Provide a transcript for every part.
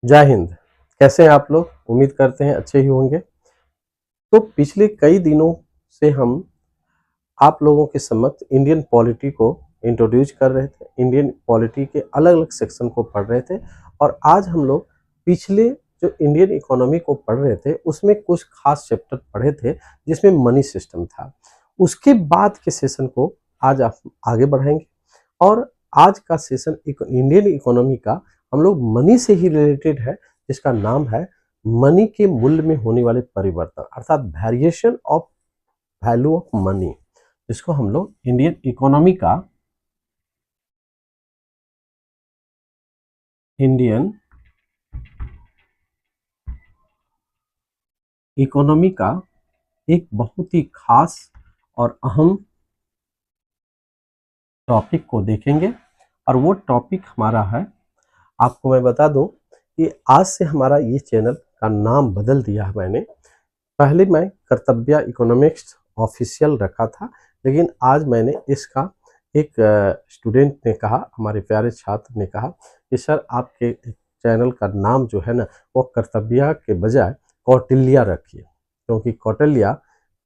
जय हिंद। कैसे हैं आप लोग? उम्मीद करते हैं अच्छे ही होंगे। तो पिछले कई दिनों से हम आप लोगों के समक्ष इंडियन पॉलिटी को इंट्रोड्यूस कर रहे थे, इंडियन पॉलिटी के अलग अलग सेक्शन को पढ़ रहे थे। और आज हम लोग पिछले जो इंडियन इकोनॉमी को पढ़ रहे थे उसमें कुछ खास चैप्टर पढ़े थे जिसमें मनी सिस्टम था। उसके बाद के सेशन को आज आप आगे बढ़ाएंगे और आज का सेशन इंडियन इकोनॉमी का हम लोग मनी से ही रिलेटेड है, जिसका नाम है मनी के मूल्य में होने वाले परिवर्तन, अर्थात variation of value of money, जिसको हम लोग इंडियन इकोनॉमी का एक बहुत ही खास और अहम टॉपिक को देखेंगे। और वो टॉपिक हमारा है, आपको मैं बता दूं कि आज से हमारा ये चैनल का नाम बदल दिया है मैंने। पहले मैं कर्तव्य इकोनॉमिक्स ऑफिशियल रखा था, लेकिन आज मैंने इसका एक स्टूडेंट ने कहा, हमारे प्यारे छात्र ने कहा कि सर आपके चैनल का नाम जो है ना वो कर्तव्य के बजाय कौटिल्य रखिए, क्योंकि कौटिल्य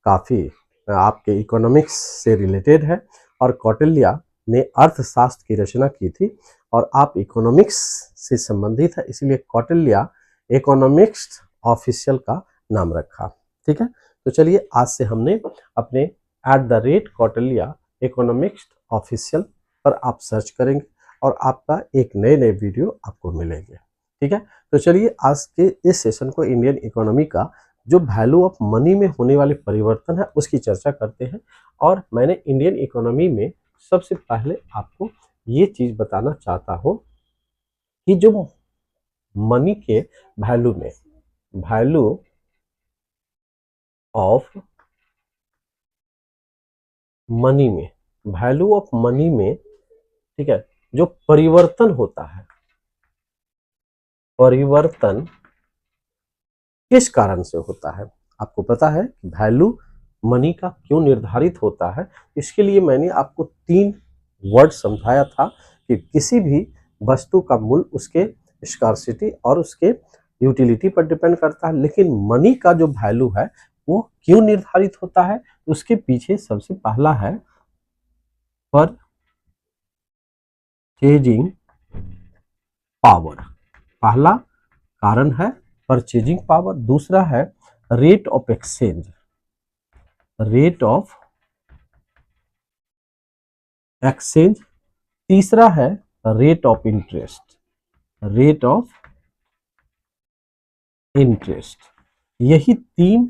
काफ़ी आपके इकोनॉमिक्स से रिलेटेड है और कौटिल्य ने अर्थशास्त्र की रचना की थी और आप इकोनॉमिक्स से संबंधित है, इसलिए कौटिल्य इकोनॉमिक्स ऑफिशियल का नाम रखा। ठीक है, तो चलिए आज से हमने अपने @कौटिल्य इकोनॉमिक्स ऑफिशियल पर आप सर्च करेंगे और आपका एक नए वीडियो आपको मिलेंगे। ठीक है, तो चलिए आज के इस सेशन को इंडियन इकोनॉमी का जो वैल्यू ऑफ मनी में होने वाले परिवर्तन है उसकी चर्चा करते हैं। और मैंने इंडियन इकोनॉमी में सबसे पहले आपको ये चीज बताना चाहता हूं कि जो मनी के वैल्यू में, वैल्यू ऑफ मनी में, वैल्यू ऑफ मनी में, ठीक है, जो परिवर्तन होता है, परिवर्तन किस कारण से होता है? आपको पता है वैल्यू मनी का क्यों निर्धारित होता है? इसके लिए मैंने आपको 3 वर्ड समझाया था कि किसी भी वस्तु का मूल्य उसके स्कार्सिटी और उसके यूटिलिटी पर डिपेंड करता है, लेकिन मनी का जो वैल्यू है वो क्यों निर्धारित होता है? उसके पीछे सबसे पहला है परचेजिंग पावर। पहला कारण है परचेजिंग पावर, दूसरा है rate of exchange, rate of exchange, तीसरा है rate of interest, rate of interest. यही 3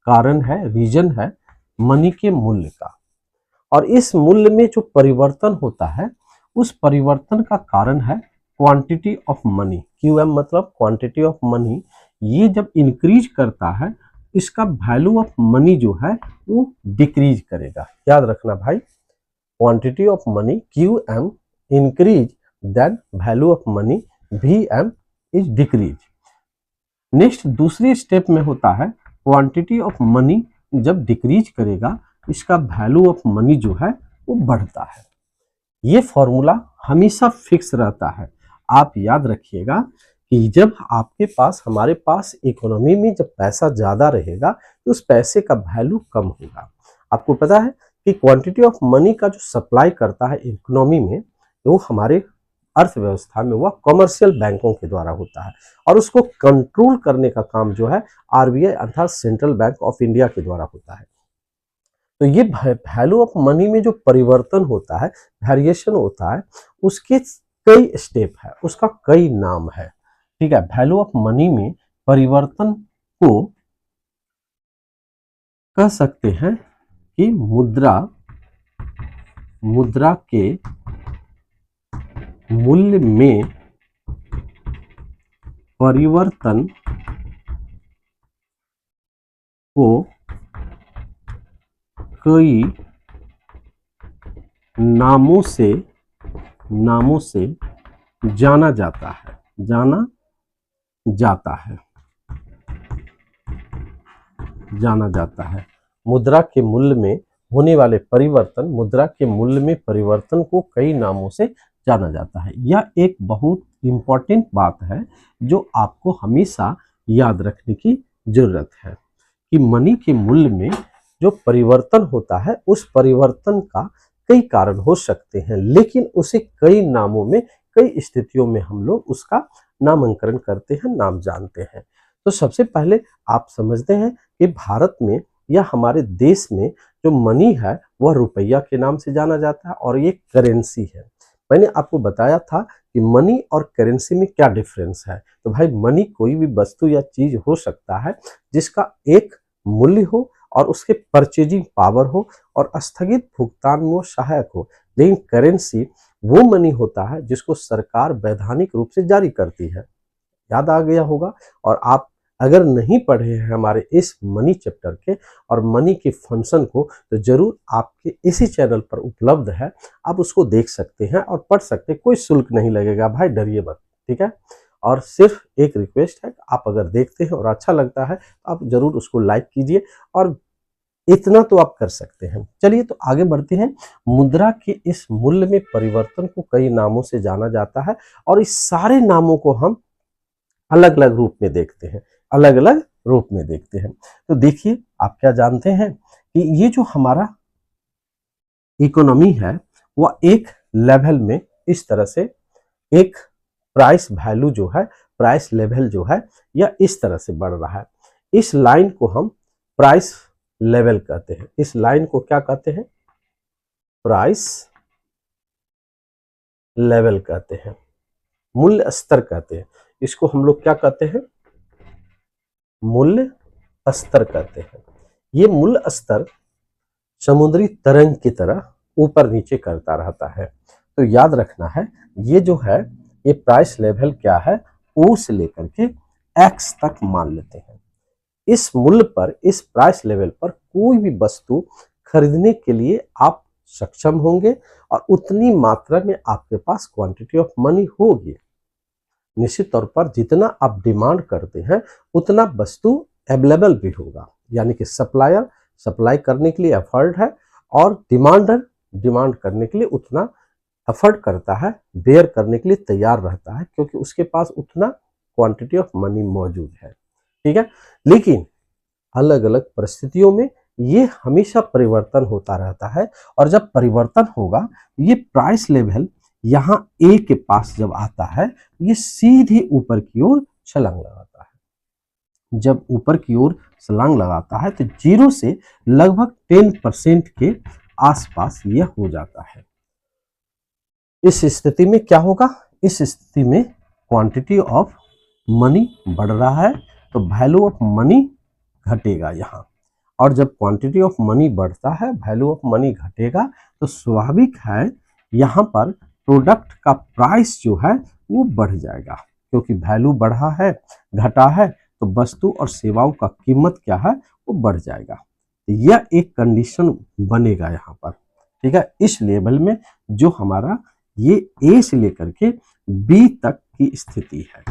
कारण है, रीजन है मनी के मूल्य का। और इस मूल्य में जो परिवर्तन होता है उस परिवर्तन का कारण है क्वांटिटी ऑफ मनी। क्यूएम मतलब क्वांटिटी ऑफ मनी। ये जब इंक्रीज करता है इसका वैल्यू ऑफ मनी जो है वो डिक्रीज करेगा। याद रखना भाई, quantity of money QM increase, then value of money VM is decrease. Next दूसरी स्टेप में होता है क्वांटिटी ऑफ मनी जब डिक्रीज करेगा इसका वैल्यू ऑफ मनी जो है वो बढ़ता है। ये फॉर्मूला हमेशा फिक्स रहता है। आप याद रखिएगा कि जब आपके पास, हमारे पास इकोनॉमी में जब पैसा ज्यादा रहेगा तो उस पैसे का वैल्यू कम होगा। आपको पता है कि क्वांटिटी ऑफ मनी का जो सप्लाई करता है इकोनॉमी में वो हमारे अर्थव्यवस्था में वह कमर्शियल बैंकों के द्वारा होता है और उसको कंट्रोल करने का काम जो है आरबीआई अर्थात सेंट्रल बैंक ऑफ इंडिया के द्वारा होता है। तो ये वैल्यू ऑफ मनी में जो परिवर्तन होता है, वेरिएशन होता है, उसके कई स्टेप है, उसका कई नाम है। ठीक है, वैल्यू ऑफ मनी में परिवर्तन को कह सकते हैं कि मुद्रा के मूल्य में परिवर्तन को कई नामों से जाना जाता है। मुद्रा के मूल्य में होने वाले परिवर्तन, मुद्रा के मूल्य में परिवर्तन को कई नामों से जाना जाता है। यह एक बहुत इंपॉर्टेंट बात है जो आपको हमेशा याद रखने की जरूरत है कि मनी के मूल्य में जो परिवर्तन होता है उस परिवर्तन का कई कारण हो सकते हैं, लेकिन उसे कई नामों में, कई स्थितियों में हम लोग उसका नामकरण करते हैं, नाम जानते हैं। तो सबसे पहले आप समझते हैं कि भारत में या हमारे देश में जो मनी है वह रुपया के नाम से जाना जाता है और ये करेंसी है। मैंने आपको बताया था कि मनी और करेंसी में क्या डिफरेंस है। तो भाई मनी कोई भी वस्तु या चीज हो सकता है जिसका एक मूल्य हो और उसके परचेजिंग पावर हो और स्थगित भुगतान में वो सहायक हो। लेकिन करेंसी वो मनी होता है जिसको सरकार वैधानिक रूप से जारी करती है। याद आ गया होगा। और आप अगर नहीं पढ़े हैं हमारे इस मनी चैप्टर के और मनी के फंक्शन को, तो जरूर आपके इसी चैनल पर उपलब्ध है, आप उसको देख सकते हैं और पढ़ सकते हैं। कोई शुल्क नहीं लगेगा भाई, डरिए मत, ठीक है। और सिर्फ एक रिक्वेस्ट है, आप अगर देखते हैं और अच्छा लगता है तो आप जरूर उसको लाइक कीजिए, और इतना तो आप कर सकते हैं। चलिए तो आगे बढ़ते हैं। मुद्रा के इस मूल्य में परिवर्तन को कई नामों से जाना जाता है और इस सारे नामों को हम अलग अलग रूप में देखते हैं, अलग अलग रूप में देखते हैं। तो देखिए, आप क्या जानते हैं कि ये जो हमारा इकोनॉमी है वह एक लेवल में इस तरह से, एक प्राइस वैल्यू जो है, प्राइस लेवल जो है, यह इस तरह से बढ़ रहा है। इस लाइन को हम प्राइस लेवल कहते हैं। इस लाइन को क्या कहते हैं? प्राइस लेवल कहते हैं, मूल्य स्तर कहते हैं। इसको हम लोग क्या कहते हैं? मूल्य स्तर कहते हैं। ये मूल्य स्तर समुद्री तरंग की तरह ऊपर नीचे करता रहता है। तो याद रखना है, ये जो है ये प्राइस लेवल क्या है, ओ से लेकर के एक्स तक मान लेते हैं। इस मूल्य पर, इस प्राइस लेवल पर कोई भी वस्तु खरीदने के लिए आप सक्षम होंगे और उतनी मात्रा में आपके पास क्वांटिटी ऑफ मनी होगी। निश्चित तौर पर जितना आप डिमांड करते हैं उतना वस्तु अवेलेबल भी होगा, यानी कि सप्लायर सप्लाई करने के लिए एफर्ट है और डिमांडर डिमांड करने के लिए उतना एफर्ट करता है, बेयर करने के लिए तैयार रहता है, क्योंकि उसके पास उतना क्वांटिटी ऑफ मनी मौजूद है, ठीक है। लेकिन अलग अलग परिस्थितियों में ये हमेशा परिवर्तन होता रहता है, और जब परिवर्तन होगा ये प्राइस लेवल यहाँ ए के पास जब आता है, ये सीधे ऊपर की ओर छलांग लगाता है। जब ऊपर की ओर छलांग लगाता है तो 0 से लगभग 10% के आसपास यह हो जाता है। इस स्थिति में क्या होगा? इस स्थिति में क्वांटिटी ऑफ मनी बढ़ रहा है तो वैल्यू ऑफ मनी घटेगा यहाँ, और जब क्वांटिटी ऑफ मनी बढ़ता है, वैल्यू ऑफ मनी घटेगा, तो स्वाभाविक है यहाँ पर प्रोडक्ट का प्राइस जो है वो बढ़ जाएगा, क्योंकि वैल्यू बढ़ा है, घटा है, तो वस्तु और सेवाओं का कीमत क्या है वो बढ़ जाएगा। यह एक कंडीशन बनेगा यहाँ पर, ठीक है। इस लेवल में जो हमारा ये ए से लेकर के बी तक की स्थिति है,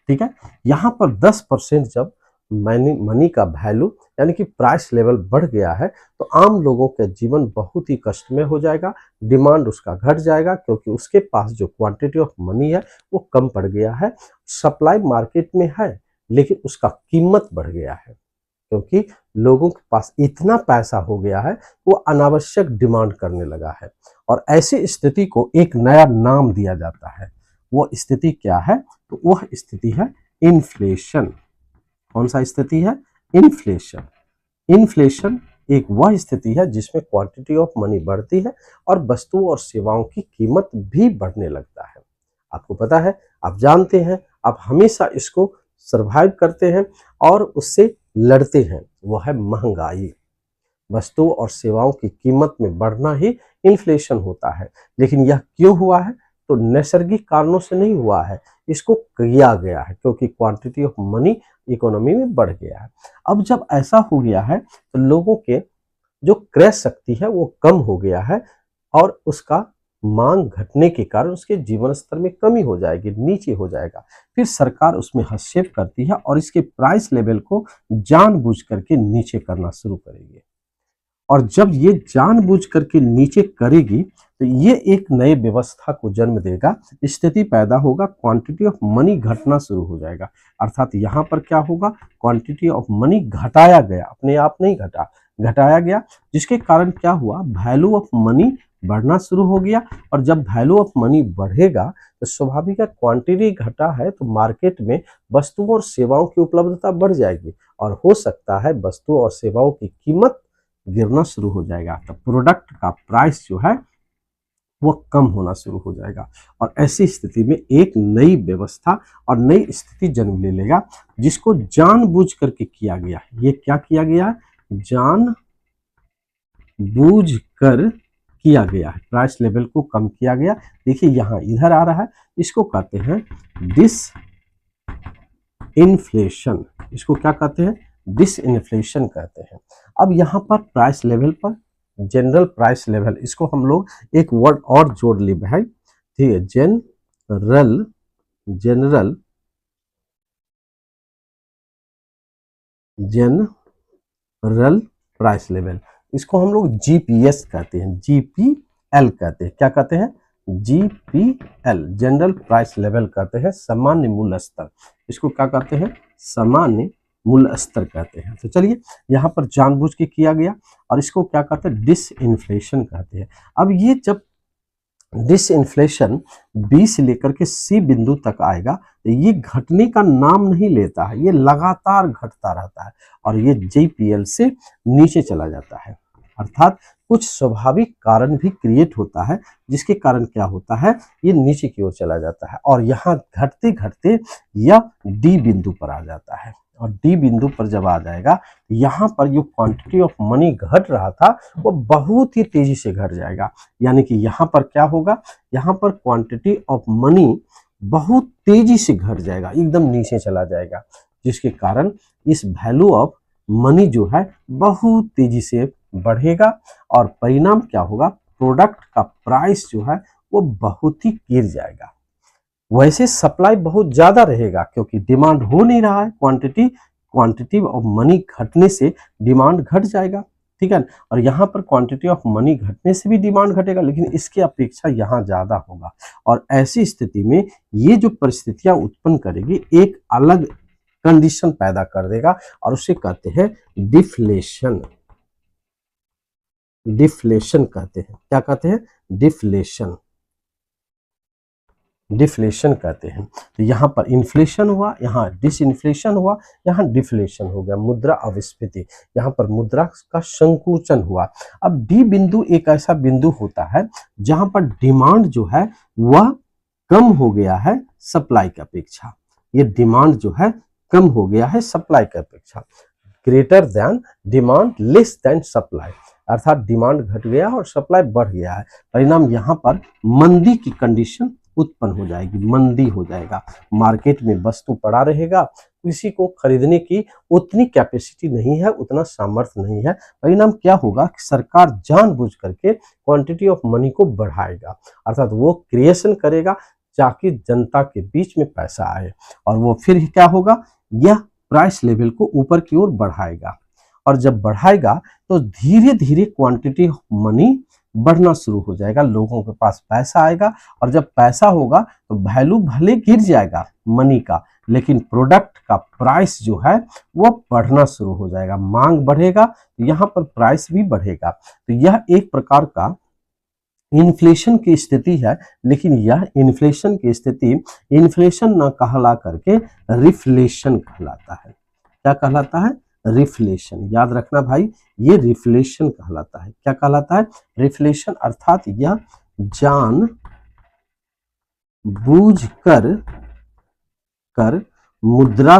ठीक है। यहाँ पर 10% जब मनी का वैल्यू यानी कि प्राइस लेवल बढ़ गया है तो आम लोगों का जीवन बहुत ही कष्टमय हो जाएगा, डिमांड उसका घट जाएगा, क्योंकि उसके पास जो क्वांटिटी ऑफ मनी है वो कम पड़ गया है। सप्लाई मार्केट में है लेकिन उसका कीमत बढ़ गया है, क्योंकि लोगों के पास इतना पैसा हो गया है वो अनावश्यक डिमांड करने लगा है। और ऐसी स्थिति को एक नया नाम दिया जाता है। वो स्थिति क्या है? तो वह स्थिति है इन्फ्लेशन। कौन सा स्थिति है? इन्फ्लेशन। इन्फ्लेशन एक वह स्थिति है जिसमें क्वांटिटी ऑफ मनी बढ़ती है और वस्तुओं और सेवाओं की कीमत भी बढ़ने लगता है। आपको पता है, आप जानते हैं, आप हमेशा इसको सर्वाइव करते हैं और उससे लड़ते हैं, वो है महंगाई। वस्तुओं और सेवाओं की कीमत में बढ़ना ही इन्फ्लेशन होता है। लेकिन यह क्यों हुआ है? तो नैसर्गिक कारणों से नहीं हुआ है, इसको किया गया है क्योंकि क्वांटिटी ऑफ मनी इकोनॉमी में बढ़ गया है। अब जब ऐसा हो गया है तो लोगों के जो क्रय शक्ति है वो कम हो गया है और उसका मांग घटने के कारण उसके जीवन स्तर में कमी हो जाएगी, नीचे हो जाएगा। फिर सरकार उसमें हस्तक्षेप करती है और इसके प्राइस लेवल को जानबूझ करके नीचे करना शुरू करेगी। और जब ये जानबूझ करके नीचे करेगी तो तो ये एक नए व्यवस्था को जन्म देगा, स्थिति पैदा होगा, क्वांटिटी ऑफ मनी घटना शुरू हो जाएगा। अर्थात यहाँ पर क्या होगा, क्वांटिटी ऑफ मनी घटाया गया, अपने आप नहीं घटा, घटाया गया, जिसके कारण क्या हुआ, वैल्यू ऑफ मनी बढ़ना शुरू हो गया। और जब वैल्यू ऑफ मनी बढ़ेगा तो स्वाभाविक है, क्वांटिटी घटा है तो मार्केट में वस्तुओं और सेवाओं की उपलब्धता बढ़ जाएगी और हो सकता है वस्तुओं और सेवाओं की कीमत गिरना शुरू हो जाएगा। तो प्रोडक्ट का प्राइस जो है वो कम होना शुरू हो जाएगा और ऐसी स्थिति में एक नई व्यवस्था और नई स्थिति जन्म ले लेगा, जिसको जानबूझ करके किया गया। ये क्या किया गया है, जानबूझ कर किया गया है, प्राइस लेवल को कम किया गया। देखिए यहाँ इधर आ रहा है, इसको कहते हैं डिस इन्फ्लेशन। इसको क्या कहते हैं, डिस इन्फ्लेशन कहते हैं। अब यहाँ पर प्राइस लेवल पर जनरल प्राइस लेवल, इसको हम लोग एक वर्ड और जोड़ ले भाई, ठीक है, जनरल प्राइस लेवल, इसको हम लोग जीपीएस कहते हैं, जीपीएल कहते हैं। क्या कहते हैं, जीपीएल, जनरल प्राइस लेवल कहते हैं, सामान्य मूल्य स्तर। इसको क्या कहते हैं, सामान्य मूल्य स्तर कहते हैं। तो चलिए यहाँ पर जानबूझ के किया गया और इसको क्या कहते हैं, डिसइन्फ्लेशन कहते हैं। अब ये जब डिसइन्फ्लेशन बी से लेकर के सी बिंदु तक आएगा तो ये घटने का नाम नहीं लेता है, ये लगातार घटता रहता है और ये जीपीएल से नीचे चला जाता है। अर्थात कुछ स्वाभाविक कारण भी क्रिएट होता है, जिसके कारण क्या होता है, ये नीचे की ओर चला जाता है और यहाँ घटते घटते यह डी बिंदु पर आ जाता है। और डी बिंदु पर जब आ जाएगा, यहाँ पर जो क्वांटिटी ऑफ मनी घट रहा था वो बहुत ही तेजी से घट जाएगा। यानी कि यहाँ पर क्या होगा, यहाँ पर क्वांटिटी ऑफ मनी बहुत तेजी से घट जाएगा, एकदम नीचे चला जाएगा, जिसके कारण इस वैल्यू ऑफ मनी जो है बहुत तेजी से बढ़ेगा और परिणाम क्या होगा, प्रोडक्ट का प्राइस जो है वो बहुत ही गिर जाएगा। वैसे सप्लाई बहुत ज्यादा रहेगा क्योंकि डिमांड हो नहीं रहा है, क्वांटिटी ऑफ मनी घटने से डिमांड घट जाएगा, ठीक है। और यहाँ पर क्वांटिटी ऑफ मनी घटने से भी डिमांड घटेगा, लेकिन इसकी अपेक्षा यहाँ ज्यादा होगा और ऐसी स्थिति में ये जो परिस्थितियां उत्पन्न करेगी एक अलग कंडीशन पैदा कर देगा और उसे कहते हैं डिफ्लेशन। डिफ्लेशन कहते हैं, क्या कहते हैं, डिफ्लेशन कहते हैं। तो यहाँ पर इन्फ्लेशन हुआ, यहाँ डिसइन्फ्लेशन हुआ, यहाँ डिफ्लेशन हो गया, मुद्रा अविस्फीति, यहाँ पर मुद्रा का संकुचन हुआ। अब डी बिंदु एक ऐसा बिंदु होता है जहाँ पर डिमांड जो है वह कम हो गया है सप्लाई की अपेक्षा। ये डिमांड जो है कम हो गया है सप्लाई की अपेक्षा, greater than demand less than supply, अर्थात डिमांड घट गया और सप्लाई बढ़ गया है। परिणाम यहाँ पर मंदी की कंडीशन उत्पन्न हो जाएगी, मंदी हो जाएगा, मार्केट में वस्तु पड़ा रहेगा, किसी को खरीदने की उतनी कैपेसिटी नहीं है, उतना सामर्थ्य नहीं है। परिणाम क्या होगा कि सरकार जानबूझ करके क्वांटिटी ऑफ मनी को बढ़ाएगा, अर्थात वो क्रिएशन करेगा ताकि जनता के बीच में पैसा आए और वो फिर क्या होगा, यह प्राइस लेवल को ऊपर की ओर बढ़ाएगा और जब बढ़ाएगा तो धीरे धीरे क्वांटिटी ऑफ मनी बढ़ना शुरू हो जाएगा, लोगों के पास पैसा आएगा और जब पैसा होगा तो वैल्यू भले गिर जाएगा मनी का, लेकिन प्रोडक्ट का प्राइस जो है वो बढ़ना शुरू हो जाएगा, मांग बढ़ेगा तो यहाँ पर प्राइस भी बढ़ेगा। तो यह एक प्रकार का इन्फ्लेशन की स्थिति है, लेकिन यह इन्फ्लेशन की स्थिति इन्फ्लेशन न कहला करके रिफ्लेशन कहलाता है। क्या कहलाता है, रिफ्लेशन। याद रखना भाई, ये रिफ्लेशन कहलाता है। क्या कहलाता है, रिफ्लेशन, अर्थात यह जान बूझ कर मुद्रा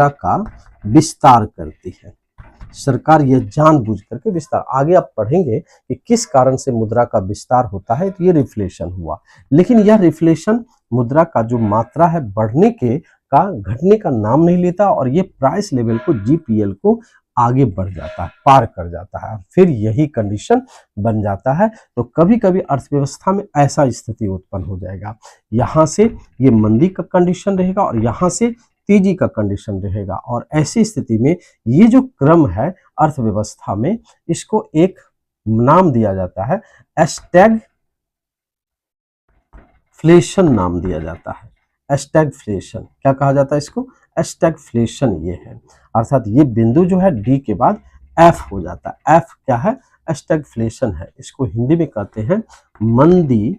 का विस्तार करती है। सरकार यह जानबूझ करके विस्तार, आगे आप पढ़ेंगे कि किस कारण से मुद्रा का विस्तार होता है, तो ये रिफ्लेशन हुआ। लेकिन यह रिफ्लेशन मुद्रा का जो मात्रा है बढ़ने के का घटने का नाम नहीं लेता और ये प्राइस लेवल को जीपीएल को आगे बढ़ जाता है, पार कर जाता है, फिर यही कंडीशन बन जाता है। तो कभी कभी अर्थव्यवस्था में ऐसा स्थिति उत्पन्न हो जाएगा, यहाँ से ये मंदी का कंडीशन रहेगा और यहाँ से तेजी का कंडीशन रहेगा और ऐसी स्थिति में ये जो क्रम है अर्थव्यवस्था में, इसको एक नाम दिया जाता है स्टैगफ्लेशन नाम दिया जाता है। स्टैगफ्लेशन क्या कहा जाता है इसको? स्टैगफ्लेशन ये है, अर्थात ये बिंदु जो है डी के बाद एफ हो जाता है। एफ क्या है? स्टैगफ्लेशन है। इसको हिंदी में कहते हैं मंदी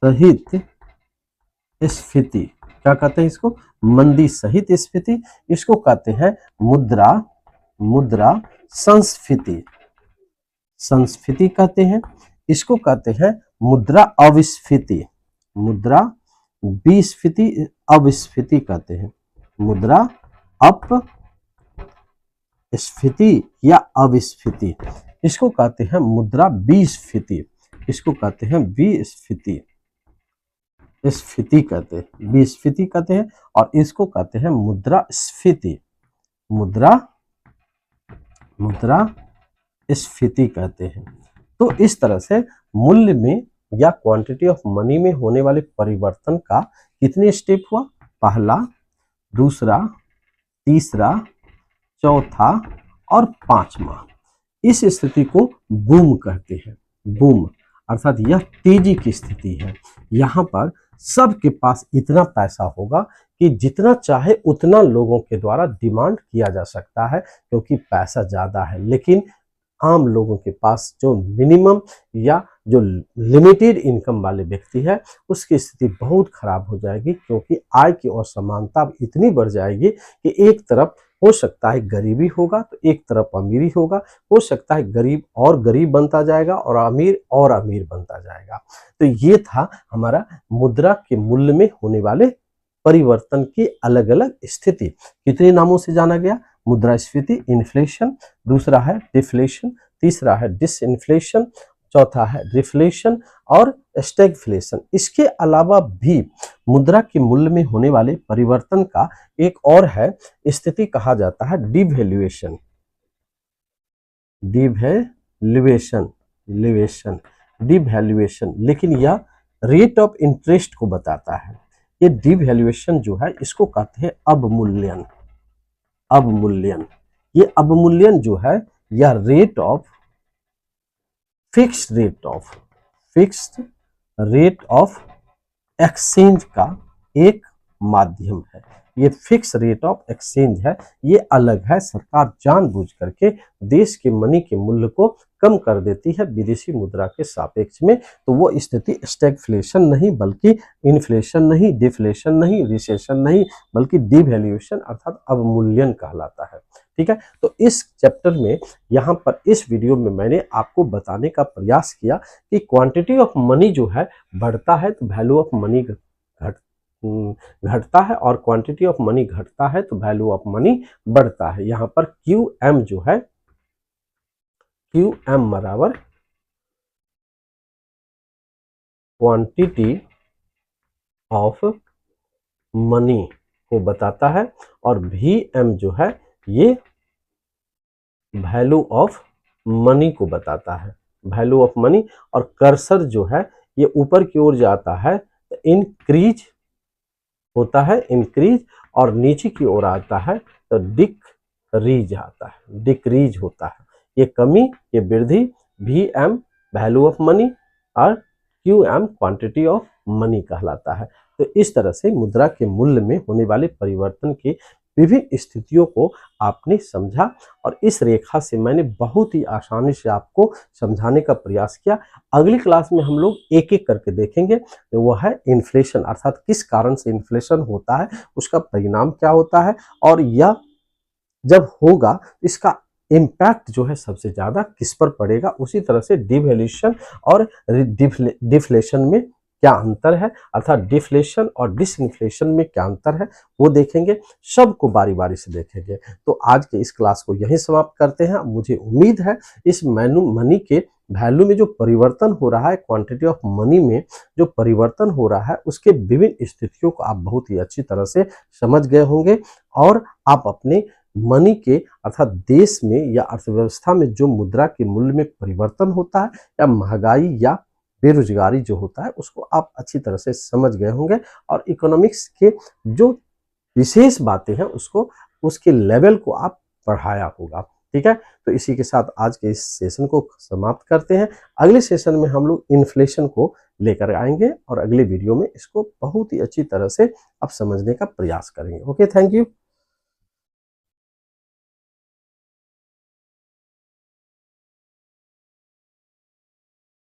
सहित स्फीति। क्या कहते हैं इसको? मंदी सहित स्फीति। इसको कहते हैं मुद्रा संस्फीति, संस्फीति कहते हैं। इसको कहते हैं मुद्रा अविस्फीति, मुद्रा विस्फीति, अविस्फीति कहते हैं। मुद्रा अपस्फीति या अविस्फीति। इसको कहते हैं मुद्रा विस्फीति, इसको कहते हैं विस्फीति, स्फीति कहते हैं, विस्फीति कहते हैं। और इसको कहते हैं मुद्रा स्फीति, मुद्रा स्फीति कहते हैं। तो इस तरह से मूल्य में या क्वांटिटी ऑफ मनी में होने वाले परिवर्तन का कितने स्टेप हुआ? पहला, दूसरा, तीसरा, चौथा और पांचवा। इस स्थिति को बूम कहते हैं। बूम अर्थात यह तेजी की स्थिति है। यहाँ पर सबके पास इतना पैसा होगा कि जितना चाहे उतना लोगों के द्वारा डिमांड किया जा सकता है, क्योंकि पैसा ज्यादा है। लेकिन आम लोगों के पास जो मिनिमम या जो लिमिटेड इनकम वाले व्यक्ति है, उसकी स्थिति बहुत खराब हो जाएगी, क्योंकि आय की असमानता इतनी बढ़ जाएगी कि एक तरफ हो सकता है गरीबी होगा तो एक तरफ अमीरी होगा, हो सकता है गरीब और गरीब बनता जाएगा और अमीर बनता जाएगा। तो ये था हमारा मुद्रा के मूल्य में होने वाले परिवर्तन की अलग अलग स्थिति। कितने नामों से जाना गया? मुद्रास्फीति, इन्फ्लेशन, दूसरा है डिफ्लेशन, तीसरा है डिसइन्फ्लेशन, चौथा है रिफ्लेशन और स्टैगफ्लेशन। इसके अलावा भी मुद्रा के मूल्य में होने वाले परिवर्तन का एक और है स्थिति, कहा जाता है डिवैल्यूएशन। डिवैल्यूएशन, लेकिन यह रेट ऑफ इंटरेस्ट को बताता है। ये डिवैल्यूएशन जो है इसको कहते हैं अवमूल्यन। ये अवमूल्यन जो है यह फिक्स्ड रेट ऑफ एक्सचेंज का एक माध्यम है। ये फिक्स रेट ऑफ एक्सचेंज है, ये अलग है। सरकार जानबूझ करके देश के मनी के मूल्य को कम कर देती है विदेशी मुद्रा के सापेक्ष में। तो वो स्थिति स्टैगफ्लेशन नहीं, बल्कि इन्फ्लेशन नहीं, डिफ्लेशन नहीं, रिसेशन नहीं, बल्कि डिवैल्यूएशन अर्थात अवमूल्यन कहलाता है। ठीक है, तो इस चैप्टर में यहाँ पर इस वीडियो में मैंने आपको बताने का प्रयास किया कि क्वांटिटी ऑफ मनी जो है बढ़ता है तो वैल्यू ऑफ मनी घटता है, और क्वांटिटी ऑफ मनी घटता है तो वैल्यू ऑफ मनी बढ़ता है। यहाँ पर QM जो है, QM बराबर क्वांटिटी ऑफ मनी को बताता है, और VM जो है ये वैल्यू ऑफ मनी को बताता है, वैल्यू ऑफ मनी। और कर्सर जो है ये ऊपर की ओर जाता है तो इंक्रीज होता है, इंक्रीज, और नीचे की ओर आता है तो डिक्रीज आता है, डिक्रीज होता है। ये कमी, ये वृद्धि। VM वैल्यू ऑफ मनी और QM क्वांटिटी ऑफ मनी कहलाता है। तो इस तरह से मुद्रा के मूल्य में होने वाले परिवर्तन के विभिन्न स्थितियों को आपने समझा, और इस रेखा से मैंने बहुत ही आसानी से आपको समझाने का प्रयास किया। अगली क्लास में हम लोग एक एक करके देखेंगे। तो वह है इन्फ्लेशन, अर्थात किस कारण से इन्फ्लेशन होता है, उसका परिणाम क्या होता है, और यह जब होगा इसका इम्पैक्ट जो है सबसे ज्यादा किस पर पड़ेगा। उसी तरह से डिवैल्यूएशन और डिफ्लेशन में क्या अंतर है, अर्थात डिफ्लेशन और डिसइन्फ्लेशन में क्या अंतर है, वो देखेंगे। सबको बारी बारी से देखेंगे। तो आज के इस क्लास को यहीं समाप्त करते हैं। मुझे उम्मीद है इस मनी के वैल्यू में जो परिवर्तन हो रहा है, क्वांटिटी ऑफ मनी में जो परिवर्तन हो रहा है, उसके विभिन्न स्थितियों को आप बहुत ही अच्छी तरह से समझ गए होंगे, और आप अपने मनी के अर्थात देश में या अर्थव्यवस्था में जो मुद्रा के मूल्य में परिवर्तन होता है, या महंगाई या बेरोजगारी जो होता है, उसको आप अच्छी तरह से समझ गए होंगे, और इकोनॉमिक्स के जो विशेष बातें हैं उसको, उसके लेवल को आप बढ़ाया होगा। ठीक है, तो इसी के साथ आज के इस सेशन को समाप्त करते हैं। अगले सेशन में हम लोग इन्फ्लेशन को लेकर आएंगे और अगले वीडियो में इसको बहुत ही अच्छी तरह से अब समझने का प्रयास करेंगे। Okay, thank you.